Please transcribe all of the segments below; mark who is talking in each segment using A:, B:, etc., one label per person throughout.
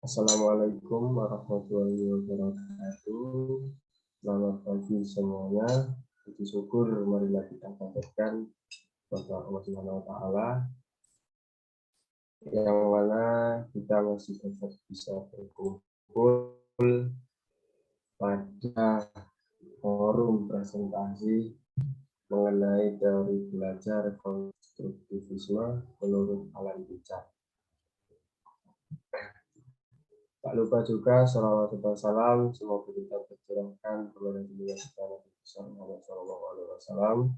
A: Assalamualaikum warahmatullahi wabarakatuh. Selamat pagi semuanya. Puji syukur marilah kita panjatkan kepada Allah Subhanahu wa taala yang mana kita masih dapat bisa berkumpul pada forum presentasi mengenai teori belajar konstruktivisme menurut Alan Pichard. Tak lupa juga salawat dan salam semoga kita tercurahkan kepada dunia kita Nabi Muhammad SAW.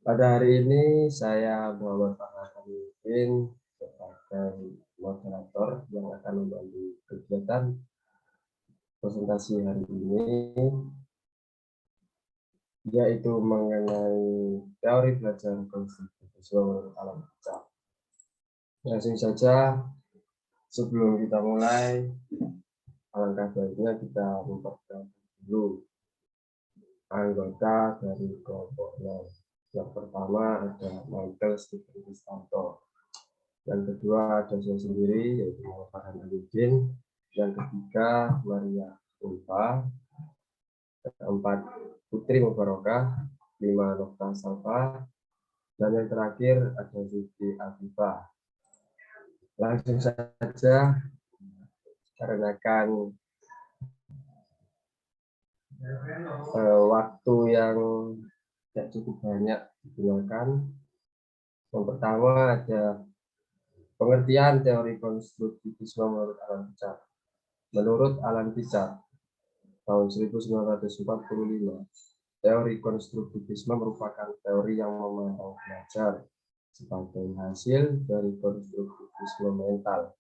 A: Pada hari ini saya Muhammad Farhan Hamidin sebagai moderator yang akan membantu kegiatan presentasi hari ini, yaitu mengenai teori belajar konstruktivisme menurut Alan Pichard. Langsung saja, sebelum kita mulai, alangkah baiknya kita memperkenalkan dulu anggota dari kelompoknya. Yang pertama ada Michael Stephen Kristanto, yang kedua ada saya sendiri yaitu Muhammad Farhan Hamidin, yang ketiga Maria Ulfa, keempat Putri Mubarokah, 5 Nokta Salva, dan yang terakhir ada Siti Afifah. Langsung saja, karena waktu yang tidak cukup banyak digunakan. Yang pertama ada pengertian teori konstruktivisme menurut Alan Pichard. Menurut Alan Pichard, tahun 1945, teori konstruktivisme merupakan teori yang memandang belajar sebagai hasil dari konstruktivisme mental.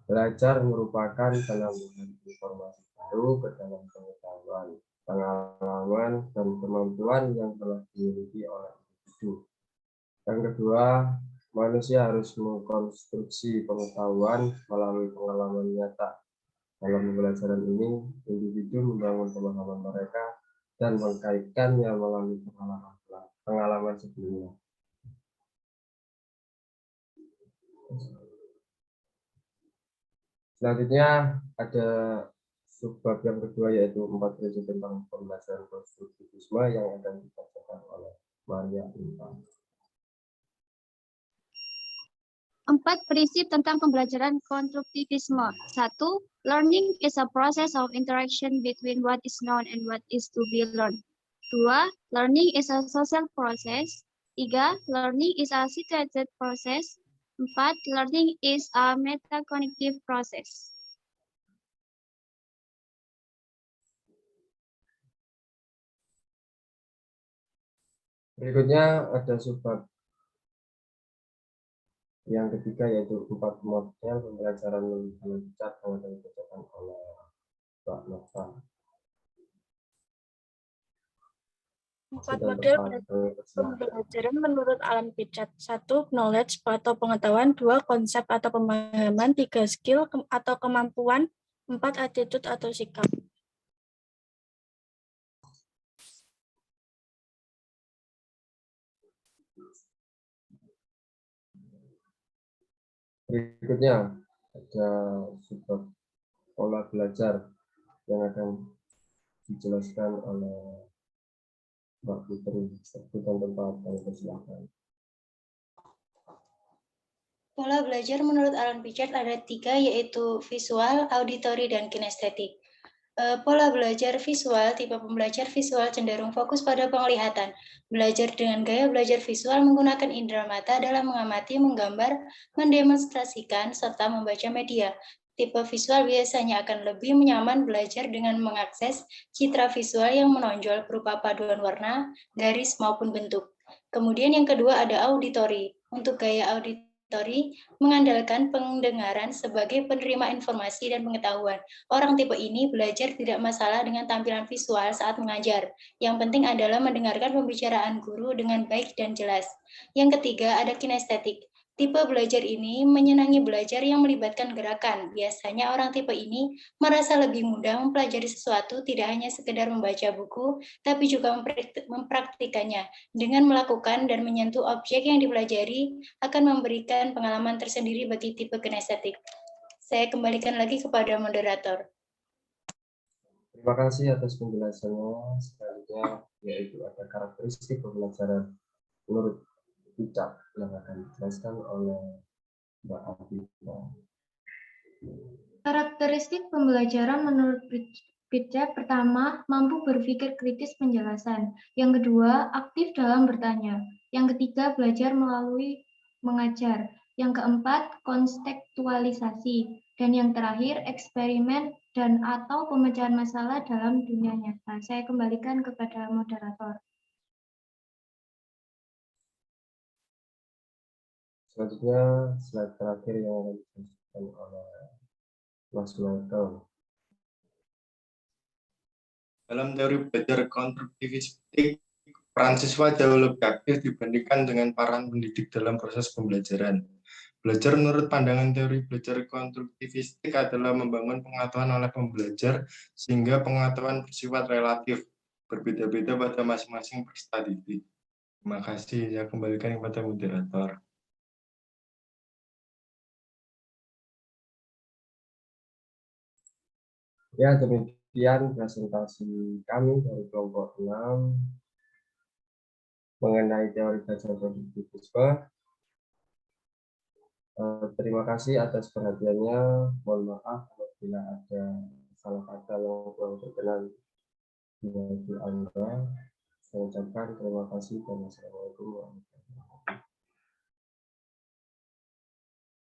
A: Belajar merupakan penambahan informasi baru ke dalam pengetahuan, pengalaman, dan kemampuan yang telah dimiliki oleh individu. Yang kedua, manusia harus mengkonstruksi pengetahuan melalui pengalaman nyata. Dalam pembelajaran ini, individu membangun pemahaman mereka dan mengkaitkannya melalui pengalaman sebelumnya. Selanjutnya ada subbab yang kedua, yaitu 4 prinsip tentang pembelajaran konstruktivisme yang akan dibacakan oleh Maria Ulfa.
B: 4 prinsip tentang pembelajaran konstruktivisme. 1. Learning is a process of interaction between what is known and what is to be learned. 2. Learning is a social process. 3. Learning is a situated process. 4. Learning is a metacognitive process.
A: Berikutnya ada subbab yang ketiga, yaitu 4 model pembelajaran menurut Alan Pichard yang akan dibacakan oleh Mbak Nova.
C: 4 model pembelajaran menurut Alan Pichard. 1. Knowledge atau pengetahuan. 2. Konsep atau pemahaman. 3. Skill atau kemampuan. 4. Attitude atau sikap.
A: Berikutnya ada subbab pola belajar yang akan dijelaskan oleh Mbak Putri. Waktu dan tempat kami persilakan.
D: Pola belajar menurut Alan Pichard ada 3, yaitu visual, auditory, dan kinestetik. Pola belajar visual, tipe pembelajar visual cenderung fokus pada penglihatan. Belajar dengan gaya belajar visual menggunakan indera mata dalam mengamati, menggambar, mendemonstrasikan, serta membaca media. Tipe visual biasanya akan lebih nyaman belajar dengan mengakses citra visual yang menonjol berupa paduan warna, garis, maupun bentuk. Kemudian yang kedua ada auditory. Untuk gaya auditory mengandalkan pendengaran sebagai penerima informasi dan pengetahuan. Orang tipe ini belajar tidak masalah dengan tampilan visual saat mengajar. Yang penting adalah mendengarkan pembicaraan guru dengan baik dan jelas. Yang ketiga ada kinestetik. Tipe belajar ini menyenangi belajar yang melibatkan gerakan. Biasanya orang tipe ini merasa lebih mudah mempelajari sesuatu tidak hanya sekedar membaca buku, tapi juga mempraktikannya. Dengan melakukan dan menyentuh objek yang dipelajari akan memberikan pengalaman tersendiri bagi tipe kinestetik. Saya kembalikan lagi kepada moderator.
A: Terima kasih atas penjelasannya. Selanjutnya yaitu ada karakteristik pembelajaran menurut Picard yang akan dijelaskan oleh Mbak Afifah.
E: Karakteristik pembelajaran menurut Picard: pertama, mampu berpikir kritis penjelasan. Yang kedua, aktif dalam bertanya. Yang ketiga, belajar melalui mengajar. Yang keempat, kontekstualisasi. Dan yang terakhir, eksperimen dan atau pemecahan masalah dalam dunia nyata. Saya kembalikan kepada moderator.
A: Selanjutnya, slide terakhir yang akan dijelaskan oleh Mas Michael.
F: Dalam teori belajar konstruktivistik, peran siswa jauh lebih aktif dibandingkan dengan peran pendidik dalam proses pembelajaran. Belajar menurut pandangan teori belajar konstruktivistik adalah membangun pengetahuan oleh pembelajar sehingga pengetahuan bersifat relatif, berbeda-beda pada masing-masing peserta didik. Terima kasih, saya kembalikan kepada moderator.
A: Ya, demikian presentasi kami dari kelompok 6 mengenai teori belajar konstruktivisme. Terima kasih atas perhatiannya. Mohon maaf apabila ada salah kata yang kurang berkenan bagi Anda. Saya ucapkan terima kasih dan wassalamualaikum warahmatullahi wabarakatuh.